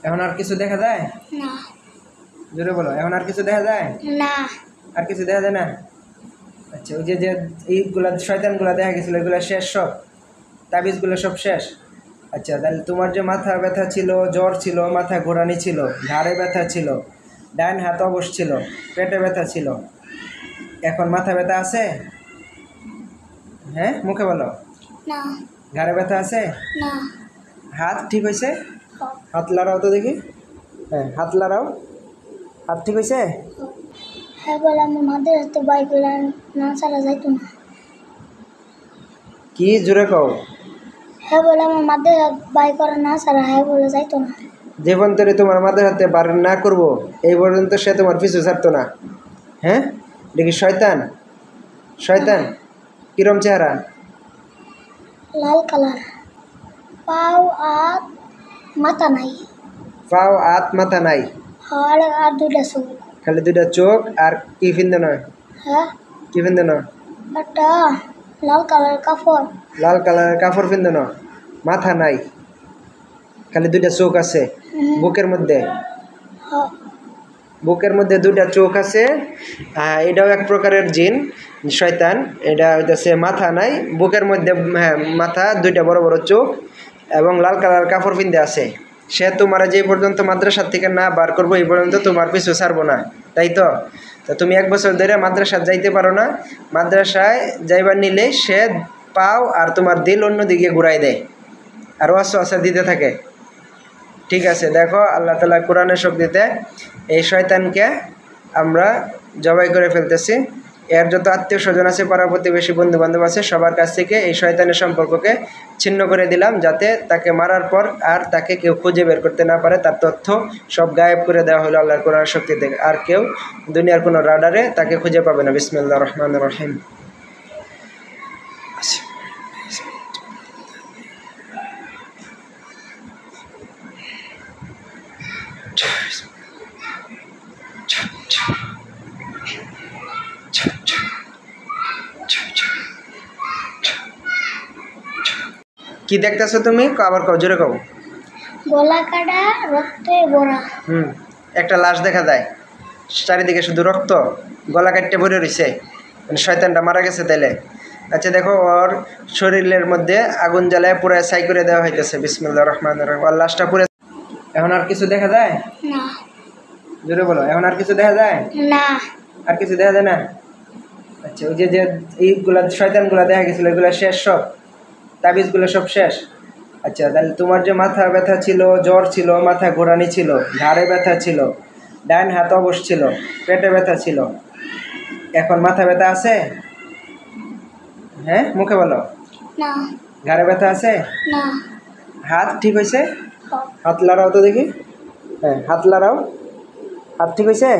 এখন আর কিছু দেখা যায় না। জোরে বলো, এখন আর কিছু দেখা যায় না। আর কিছু দেখা যায় না? আচ্ছা, ওই যে যে এইগুলা শয়তানগুলা দেখা গেছিল এগুলা শেষ সব? তাবিজগুলো সব শেষ? আচ্ছা, তাহলে তোমার যে মাথা ব্যথা ছিল, জ্বর ছিল, মাথা ঘোরানি ছিল, ঘাড়ে ব্যথা ছিল, ডান হাত অবশ ছিল, পেটে ব্যথা ছিল, এখন মাথা ব্যথা আছে? হ্যাঁ, মুখে বলো। না। ঘাড়ে ব্যথা আছে? না। হাত ঠিক হয়েছে? হাত লাড়াও তো দেখি। হ্যাঁ, হাত লাড়াও। হাত ঠিক হয়েছে? হ্যাঁ বলে আমার মাদের হাতে বাইক না ছাড়া যাইতো না। কি জোরে কও? হ্যাঁ বলে আমার মাদের বাইক করা না ছাড়া হ্যাঁ বলে যাইতো না। যে পর্যন্ত তোমার মাথার হাতে বার না করবো এই পর্যন্ত সে তোমার পিছু ছাড়তো না। হ্যাঁ, দেখি শয়তান। শয়তান কিরম চেহারা? লাল কালার, পাও আর মাথা নাই। পাও হাত মাথা নাই, আর দুইটা চোখ। খালি দুইটা চোখ। আর কি ফিন্দে নয়? হ্যাঁ, কি ফিন্দে নয়? একটা লাল কালার কাপড়। লাল কালারের কাপড় ফিন্দে নয়। মাথা নাই, খালি দুইটা চোখ আছে বুকের মধ্যে। হ্যাঁ। বুকের মধ্যে দুইটা চোখ আছে। এটাও এক প্রকারের জিন, শয়তান। এটা হইতেছে মাথা নাই, বুকের মধ্যে হ্যাঁ মাথা, দুইটা বড় বড় চোখ এবং লাল কালার কাপড় পিনতে আছে। সে তোমার যে পর্যন্ত মাদ্রাসার থেকে না বার করবো এই পর্যন্ত তোমার পিছু ছাড়বো না, তাই তো? তা তুমি 1 বছর ধরে মাদ্রাসা যাইতে পারো না। মাদ্রাসায় যাইবার নিলে সে পাও আর তোমার দিল অন্যদিকে ঘুরাই দেয় আর ওয়াসওয়াসা দিতে থাকে। ঠিক আছে, দেখো আল্লাহ তাআলা কোরআনের শক্তিতে এই শয়তানকে আমরা জবাই করে ফেলতেছি। এর যত আত্মীয় স্বজন আছে, পাড়া প্রতিবেশী, বন্ধু বান্ধব আছে, সবার কাছ থেকে এই শয়তানের সম্পর্ককে ছিন্ন করে দিলাম, যাতে তাকে মারার পর আর তাকে কেউ খুঁজে বের করতে না পারে। তার তথ্য সব গায়েব করে দেওয়া হলো আল্লাহর কোরআনের শক্তি থেকে। আর কেউ দুনিয়ার কোনো রাডারে তাকে খুঁজে পাবে না। বিসমিল্লাহির রহমানির রহিম। কি দেখতেছো তুমি? আবার কও, জোরে কও। গলা কাটা, রক্তে ভরা। একটা লাশ দেখা যায়, চারিদিকে শুধু রক্ত, গলা কাটতে ভরে রয়েছে, মানে শয়তানটা মারা গেছে তাইলে। আচ্ছা দেখো, ওর শরীরের মধ্যে আগুন জ্বালায় পুরো ছাই করে দেওয়া হইতেছে। বিসমিল্লাহির রহমানির রহিম। আর লাশটা পুরো। এখন আর কিছু দেখা যায় না। জোরে বলো, এখন আর কিছু দেখা যায় না। আর কিছু দেখা যায় না? আচ্ছা, ওই যে যে এইগুলা শয়তানগুলা দেখা গেছিল এগুলা শেষ সব? তাবিজগুলো সব শেষ? আচ্ছা, তাহলে তোমার যে মাথা ব্যথা ছিল, জ্বর ছিল, মাথা ঘোরানি ছিল, ঘাড়ে ব্যথা ছিল, ডান হাত অবশ ছিল, পেটে ব্যথা ছিল, এখন মাথা ব্যথা আছে? হ্যাঁ, মুখে বলো। না। ঘাড়ে ব্যথা আছে? না। হাত ঠিক হয়েছে? হাত লাড়াও তো দেখি। হ্যাঁ, হাত লাড়াও। হাত ঠিক হয়েছে?